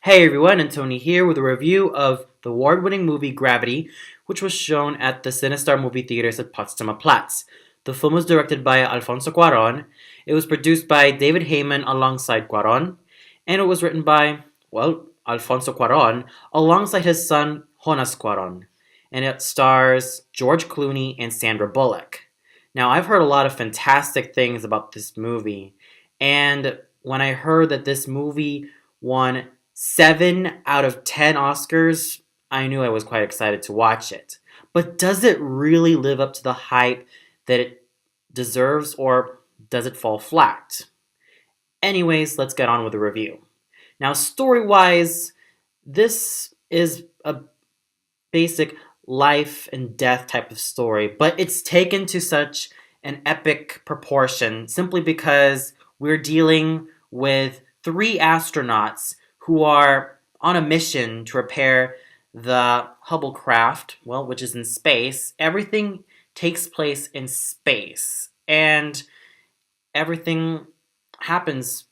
Hey everyone, and Tony here with a review of the award-winning movie Gravity, which was shown at the CineStar movie theaters at Potsdamer Platz. The film was directed by Alfonso Cuarón. It was produced by David Heyman alongside Cuarón, and it was written by, Alfonso Cuarón alongside his son Jonas Cuarón. And it stars George Clooney and Sandra Bullock. Now, I've heard a lot of fantastic things about this movie, and when I heard that this movie won 7 out of 10 Oscars, I knew I was quite excited to watch it. But does it really live up to the hype that it deserves, or does it fall flat? Anyways, let's get on with the review. Now, story wise, this is a basic life and death type of story, but it's taken to such an epic proportion simply because we're dealing with three astronauts who are on a mission to repair the Hubble craft, which is in space. Everything takes place in space, and everything happens,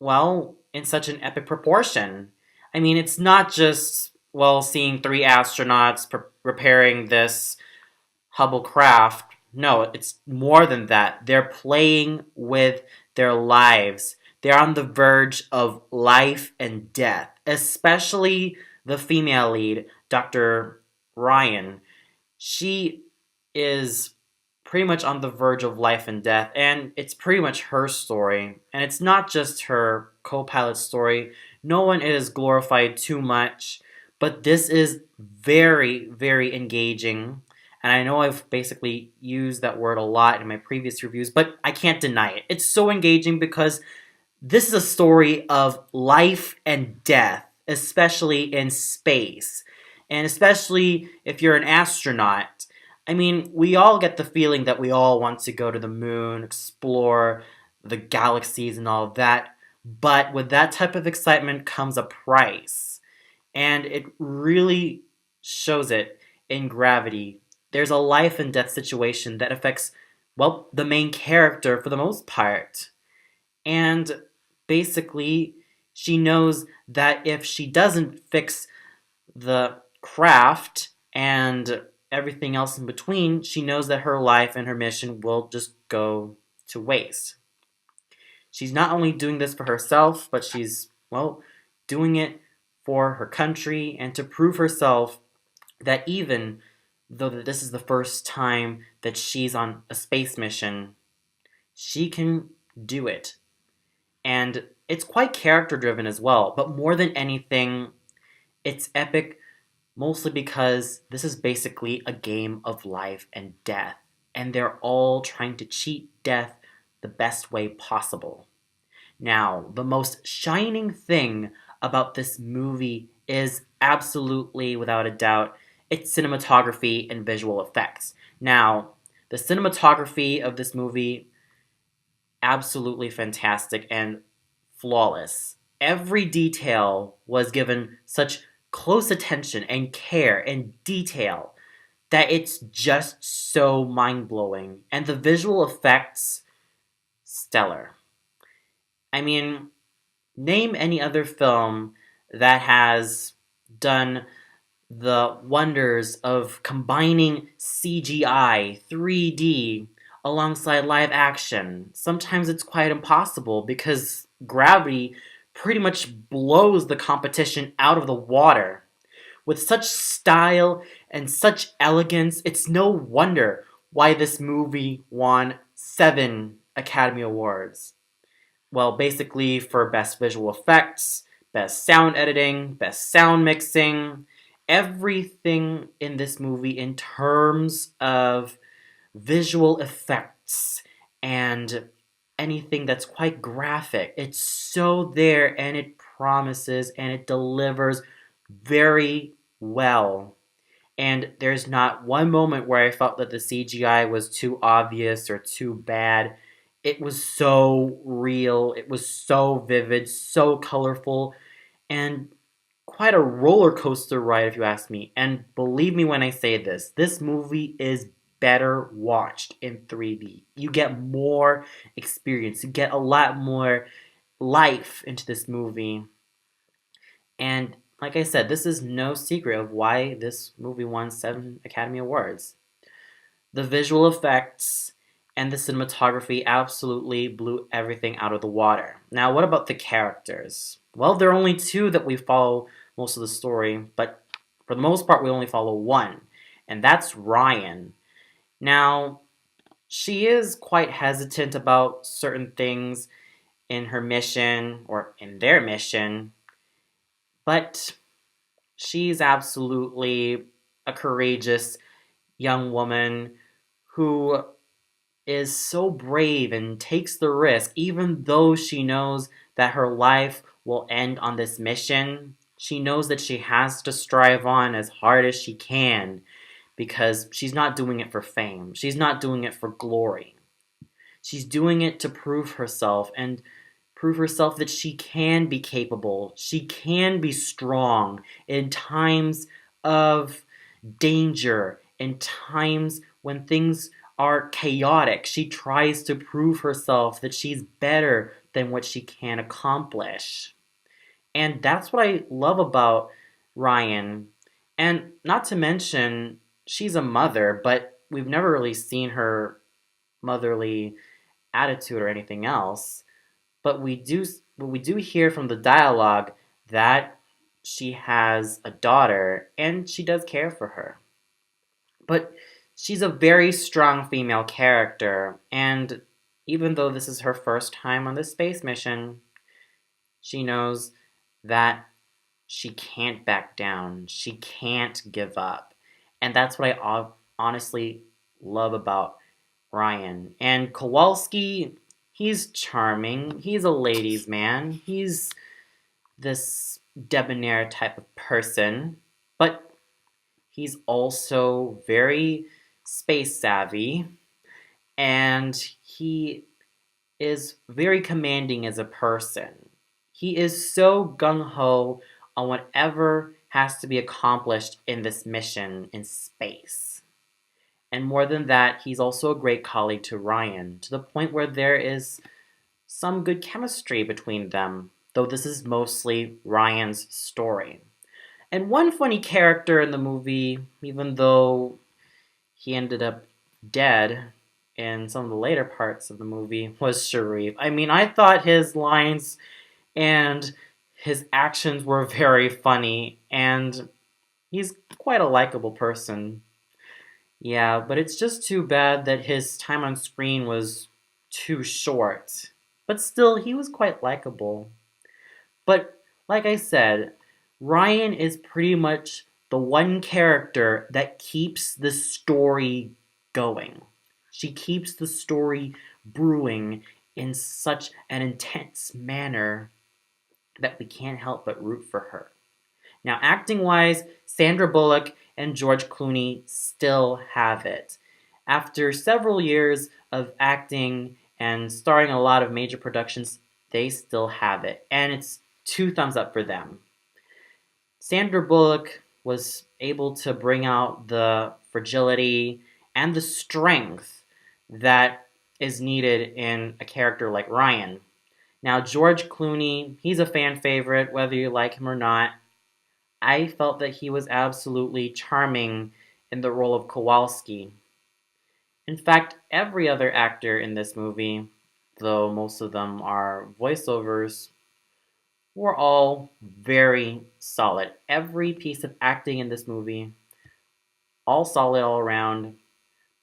in such an epic proportion. I mean, it's not just, seeing three astronauts repairing this Hubble craft. No, it's more than that. They're playing with their lives. They're on the verge of life and death, especially the female lead, Dr. Ryan. She is pretty much on the verge of life and death, and it's pretty much her story. And it's not just her co pilot's story. No one is glorified too much, but this is very, very engaging. And I know I've basically used that word a lot in my previous reviews, but I can't deny it. It's so engaging because this is a story of life and death, especially in space. And especially if you're an astronaut. I mean, we all get the feeling that we all want to go to the moon, explore the galaxies and all of that. But with that type of excitement comes a price. And it really shows it in Gravity. There's a life and death situation that affects, the main character for the most part. And basically, she knows that if she doesn't fix the craft and everything else in between, she knows that her life and her mission will just go to waste. She's not only doing this for herself, but she's, doing it for her country and to prove herself that even though this is the first time that she's on a space mission, she can do it. And it's quite character driven as well, but more than anything, it's epic mostly because this is basically a game of life and death, and they're all trying to cheat death the best way possible. Now, the most shining thing about this movie is absolutely, without a doubt, its cinematography and visual effects. Now, the cinematography of this movie, absolutely fantastic and flawless. Every detail was given such close attention and care and detail that it's just so mind blowing. And the visual effects, stellar. I mean, name any other film that has done the wonders of combining CGI, 3D, alongside live action. Sometimes it's quite impossible because Gravity pretty much blows the competition out of the water. With such style and such elegance, it's no wonder why this movie won 7 Academy Awards. Basically for Best Visual Effects, Best Sound Editing, Best Sound Mixing, everything in this movie in terms of visual effects and anything that's quite graphic. It's so there and it promises and it delivers very well. And there's not one moment where I felt that the CGI was too obvious or too bad. It was so real, it was so vivid, so colorful, and quite a roller coaster ride, if you ask me. And believe me when I say this movie is better watched in 3D. You get more experience, you get a lot more life into this movie. And like I said, this is no secret of why this movie won 7 Academy Awards. The visual effects and the cinematography absolutely blew everything out of the water. Now, what about the characters? Well, there are only two that we follow most of the story, but for the most part, we only follow one, and that's Ryan. Now, she is quite hesitant about certain things in her mission or in their mission, but she's absolutely a courageous young woman who is so brave and takes the risk, even though she knows that her life will end on this mission. She knows that she has to strive on as hard as she can because she's not doing it for fame. She's not doing it for glory. She's doing it to prove herself and prove herself that she can be capable. She can be strong in times of danger, in times when things are chaotic. She tries to prove herself that she's better than what she can accomplish. And that's what I love about Ryan. And not to mention, she's a mother, but we've never really seen her motherly attitude or anything else. But we do hear from the dialogue that she has a daughter and she does care for her. But she's a very strong female character, and even though this is her first time on this space mission, she knows that she can't back down. She can't give up. And that's what I honestly love about Ryan. And Kowalski, he's charming. He's a ladies' man. He's this debonair type of person, but he's also very space savvy and he is very commanding as a person. He is so gung ho on whatever has to be accomplished in this mission in space. And more than that, he's also a great colleague to Ryan, to the point where there is some good chemistry between them, though this is mostly Ryan's story. And one funny character in the movie, even though he ended up dead in some of the later parts of the movie, was Sharif. I mean, I thought his lines and his actions were very funny, and he's quite a likable person. Yeah, but it's just too bad that his time on screen was too short. But still, he was quite likable. But like I said, Ryan is pretty much the one character that keeps the story going. She keeps the story brewing in such an intense manner that we can't help but root for her. Now, acting wise, Sandra Bullock and George Clooney still have it. After several years of acting and starring in a lot of major productions, they still have it. And it's two thumbs up for them. Sandra Bullock was able to bring out the fragility and the strength that is needed in a character like Ryan. Now, George Clooney, he's a fan favorite, whether you like him or not. I felt that he was absolutely charming in the role of Kowalski. In fact, every other actor in this movie, though most of them are voiceovers, were all very solid. Every piece of acting in this movie, all solid all around,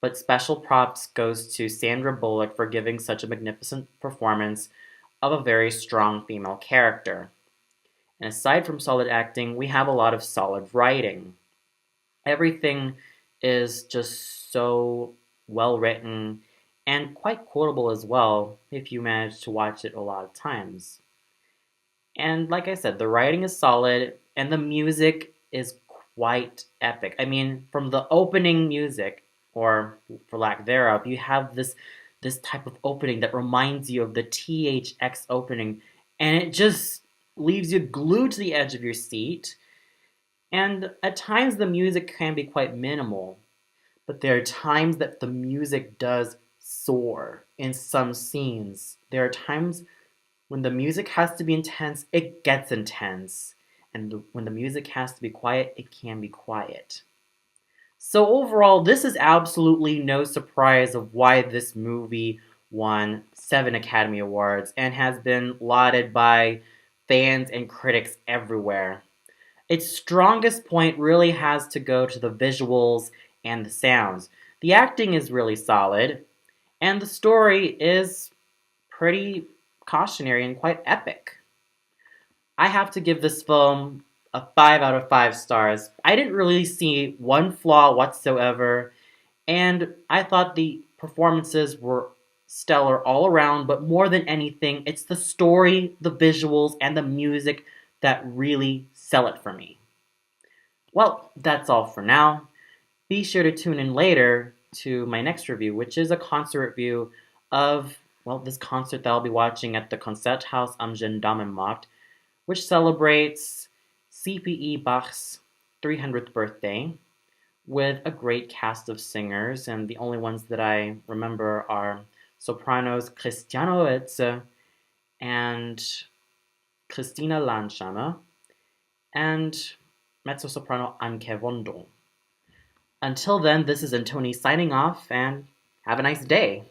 but special props goes to Sandra Bullock for giving such a magnificent performance of a very strong female character. And aside from solid acting, we have a lot of solid writing. Everything is just so well written and quite quotable as well if you manage to watch it a lot of times. And like I said, the writing is solid and the music is quite epic. I mean, from the opening music, or for lack thereof, you have this type of opening that reminds you of the THX opening, and it just leaves you glued to the edge of your seat. And at times the music can be quite minimal, but there are times that the music does soar in some scenes. There are times when the music has to be intense, it gets intense. and when the music has to be quiet, it can be quiet. So overall, this is absolutely no surprise of why this movie won 7 Academy Awards and has been lauded by fans and critics everywhere. Its strongest point really has to go to the visuals and the sounds. The acting is really solid, and the story is pretty cautionary and quite epic. I have to give this film a 5 out of 5 stars. I didn't really see one flaw whatsoever, and I thought the performances were stellar all around, but more than anything, it's the story, the visuals, and the music that really sell it for me. Well, that's all for now. Be sure to tune in later to my next review, which is a concert review of, well, this concert that I'll be watching at the Concerthaus am Gendarmenmarkt, which celebrates CPE Bach's 300th birthday with a great cast of singers, and the only ones that I remember are sopranos Christiane Oetze and Christina Landschammer, and mezzo-soprano Anke Vondon. Until then, this is Antoni signing off, and have a nice day.